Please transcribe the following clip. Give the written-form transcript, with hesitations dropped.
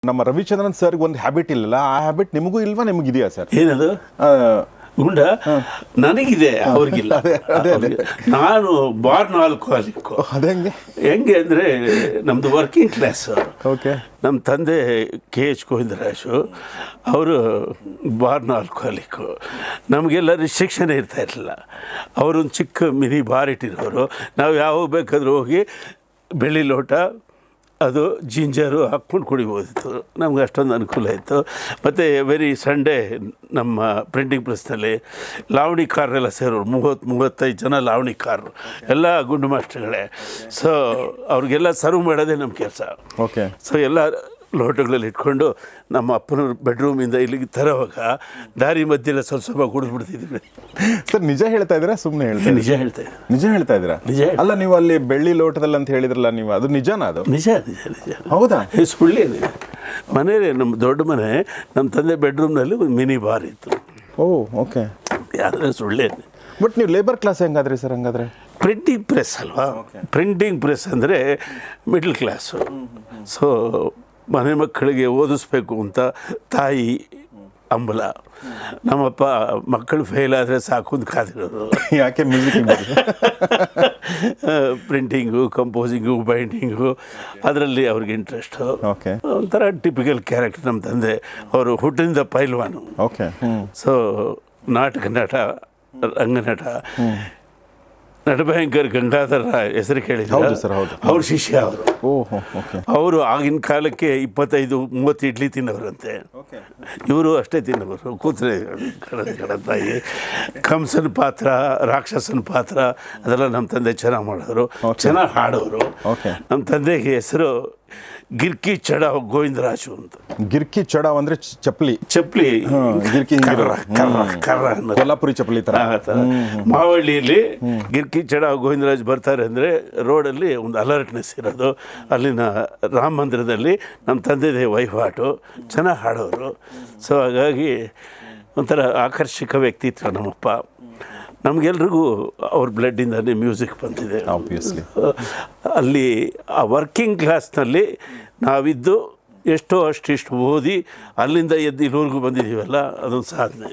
ನಮ್ಮ ರವಿಚಂದ್ರನ್ ಸರ್ಗೆ ಒಂದು ಹ್ಯಾಬಿಟ್ ಇಲ್ಲಲ್ಲ, ಆ ಹ್ಯಾಬಿಟ್ ನಿಮಗೂ ಇಲ್ವಾ, ನಿಮಗಿದೆಯಾ ಸರ್? ಏನದು ಗುಂಡ ನನಗಿದೆ, ಅವ್ರಿಗಿಲ್ಲ. ನಾನು ಬಾರ್ನ್ ಆಲ್ಕೋಹಾಲಿಕ್. ಅದಂಗೆ ಹೆಂಗೆ ಅಂದರೆ ನಮ್ಮದು ವರ್ಕಿಂಗ್ ಕ್ಲಾಸ್. ಓಕೆ. ನಮ್ಮ ತಂದೆ KH ಗೋವಿಂದರಾಜು, ಅವರು ಬಾರ್ನ್ ಆಲ್ಕೋಹಾಲಿಕ್ಕು. ನಮಗೆಲ್ಲ ರಿಸ್ಟ್ರಿಕ್ಷನ್ ಇರ್ತಾ ಇರಲಿಲ್ಲ. ಅವರೊಂದು ಚಿಕ್ಕ ಮಿನಿ ಬಾರ್ ಇಟ್ಟಿರೋರು. ನಾವು ಯಾವಾಗ ಬೇಕಾದರೂ ಹೋಗಿ ಬೆಳ್ಳಿ ಲೋಟ ಅದು ಜಿಂಜರು ಹಾಕ್ಕೊಂಡು ಕುಡಿಬೋದಿತ್ತು. ನಮ್ಗೆ ಅಷ್ಟೊಂದು ಅನುಕೂಲ ಇತ್ತು. ಮತ್ತು ಎವ್ರಿ ಸಂಡೇ ನಮ್ಮ ಪ್ರಿಂಟಿಂಗ್ ಪ್ರೆಸ್ನಲ್ಲಿ ಲಾವಣಿ ಕಾರ್ನೆಲ್ಲ ಸೇರೋರು, 30-35 ಜನ ಲಾವಣಿ ಕಾರು, ಎಲ್ಲ ಗುಂಡು ಮಾಸ್ಟರ್ಗಳೇ. ಸೊ ಅವ್ರಿಗೆಲ್ಲ ಸರ್ವ್ ಮಾಡೋದೇ ನಮ್ಮ ಕೆಲಸ. ಓಕೆ. ಸೊ ಎಲ್ಲ ಲೋಟಗಳಲ್ಲಿ ಇಟ್ಕೊಂಡು ನಮ್ಮ ಅಪ್ಪನ ಬೆಡ್ರೂಮಿಂದ ಇಲ್ಲಿಗೆ ತರೋವಾಗ ದಾರಿ ಮಧ್ಯೆಲ್ಲ ಸ್ವಲ್ಪ ಕುಡಿದ್ಬಿಡ್ತಿದ್ವಿ. ಸರ್ ನಿಜ ಹೇಳ್ತಾ ಇದ್ದೀರಾ ಸುಮ್ಮನೆ ಹೇಳ್ತಾ? ನಿಜ ಹೇಳ್ತಾ ಇದ್ದೀನಿ. ನಿಜ ಹೇಳ್ತಾ ಇದ್ದೀರಾ? ನಿಜ. ಅಲ್ಲ, ನೀವು ಅಲ್ಲಿ ಬೆಳ್ಳಿ ಲೋಟದಲ್ಲಿ ಅಂತ ಹೇಳಿದ್ರಲ್ಲ, ನೀವು ಅದು ನಿಜನಾ? ಅದು ನಿಜ ನಿಜ ನಿಜ. ಹೌದಾ? ಸುಳ್ಳೇನಿದೆ. ಮನೇಲಿ ನಮ್ಮ ದೊಡ್ಡ ಮನೆ, ನಮ್ಮ ತಂದೆ ಬೆಡ್ರೂಮ್ನಲ್ಲಿ ಒಂದು ಮಿನಿ ಬಾರ್ ಇತ್ತು. ಓ ಓಕೆ. ಯಾರು ಸುಳ್ಳೇನೆ. ಬಟ್ ನೀವು ಲೇಬರ್ ಕ್ಲಾಸ್ ಹೆಂಗಾದ್ರಿ ಸರ್? ಹಂಗಾದ್ರೆ ಪ್ರಿಂಟಿಂಗ್ ಪ್ರೆಸ್ ಅಲ್ವಾ? ಪ್ರಿಂಟಿಂಗ್ ಪ್ರೆಸ್ ಅಂದರೆ ಮಿಡ್ಲ್ ಕ್ಲಾಸು. ಸೊ ಮನೆ ಮಕ್ಕಳಿಗೆ ಓದಿಸ್ಬೇಕು ಅಂತ ತಾಯಿ ಹಂಬಲ. ನಮ್ಮಪ್ಪ ಮಕ್ಕಳು ಫೇಲ್ ಆದರೆ ಸಾಕು ಅಂತ ಕಾದಿರೋರು. ಯಾಕೆ ಮ್ಯೂಸಿಕ್ ಪ್ರಿಂಟಿಂಗು, ಕಂಪೋಸಿಂಗು, ಬೈಂಡಿಂಗು ಅದರಲ್ಲಿ ಅವ್ರಿಗೆ ಇಂಟ್ರೆಸ್ಟು. ಓಕೆ. ಒಂಥರ ಟಿಪಿಕಲ್ ಕ್ಯಾರೆಕ್ಟರ್ ನಮ್ಮ ತಂದೆ. ಅವರು ಹುಟ್ಟಿನಿಂದ ಪೈಲ್ವಾನು. ಓಕೆ. ಸೊ ನಾಟಕ ನಟ, ರಂಗನಟ. ನಟಭಯಂಕರ್ ಗಂಗಾಧರ ಹೆಸರು ಕೇಳಿದ್ರು ಸರ್? ಹೌದು. ಅವ್ರ ಶಿಷ್ಯ ಅವರು. ಅವರು ಆಗಿನ ಕಾಲಕ್ಕೆ 25-30 ಇಡ್ಲಿ ತಿನ್ನೋರಂತೆ. ಇವರು ಅಷ್ಟೇ ತಿನ್ನೋರು. ಕೂತ್ರೆ ತಾಯಿ ಕಂಸನ ಪಾತ್ರ, ರಾಕ್ಷಸನ ಪಾತ್ರ ಅದೆಲ್ಲ ನಮ್ಮ ತಂದೆ ಚೆನ್ನಾಗಿ ಮಾಡೋರು, ಚೆನ್ನಾಗಿ ಹಾಡೋರು. ನಮ್ಮ ತಂದೆಗೆ ಹೆಸರು ಗಿರ್ಕಿ ಚಡ ಗೋವಿಂದರಾಜು ಅಂತ. ಗಿರ್ಕಿ ಚಡ ಅಂದ್ರೆ ಚಪ್ಪಲಿ? ಚಪ್ಪಲಿ ಗಿರ್ಕಿ ಕೊಲ್ಲಾಪುರಿ ಚಪ್ಪಲಿ ತರ. ಮಾವಳ್ಳಿಯಲ್ಲಿ ಗಿರ್ಕಿ ಚಡ ಗೋವಿಂದರಾಜ್ ಬರ್ತಾರೆ ಅಂದರೆ ರೋಡಲ್ಲಿ ಒಂದು ಅಲರ್ಟ್ನೆಸ್ ಇರೋದು. ಅಲ್ಲಿನ ರಾಮ ಮಂದಿರದಲ್ಲಿ ನಮ್ಮ ತಂದೆದೇ ವಹಿವಾಟು, ಚೆನ್ನಾಗಿ ಹಾಡೋರು. ಸೊ ಹಾಗಾಗಿ ಒಂಥರ ಆಕರ್ಷಕ ವ್ಯಕ್ತಿತ್ವ ನಮ್ಮಪ್ಪ. ನಮಗೆಲ್ರಿಗೂ ಅವ್ರ ಬ್ಲಡ್ಡಿಂದನೇ ಮ್ಯೂಸಿಕ್ ಬಂದಿದೆ. ಆಬ್ವಿಯಸ್ಲಿ. ಅಲ್ಲಿ ಆ ವರ್ಕಿಂಗ್ ಕ್ಲಾಸ್ನಲ್ಲಿ ನಾವಿದ್ದು ಎಷ್ಟೋ ಅಷ್ಟಿಷ್ಟು ಓದಿ ಅಲ್ಲಿಂದ ಎದ್ದು ಇಲ್ಲಿವರೆಗೂ ಬಂದಿದ್ದೀವಲ್ಲ, ಅದೊಂದು ಸಾಧನೆ.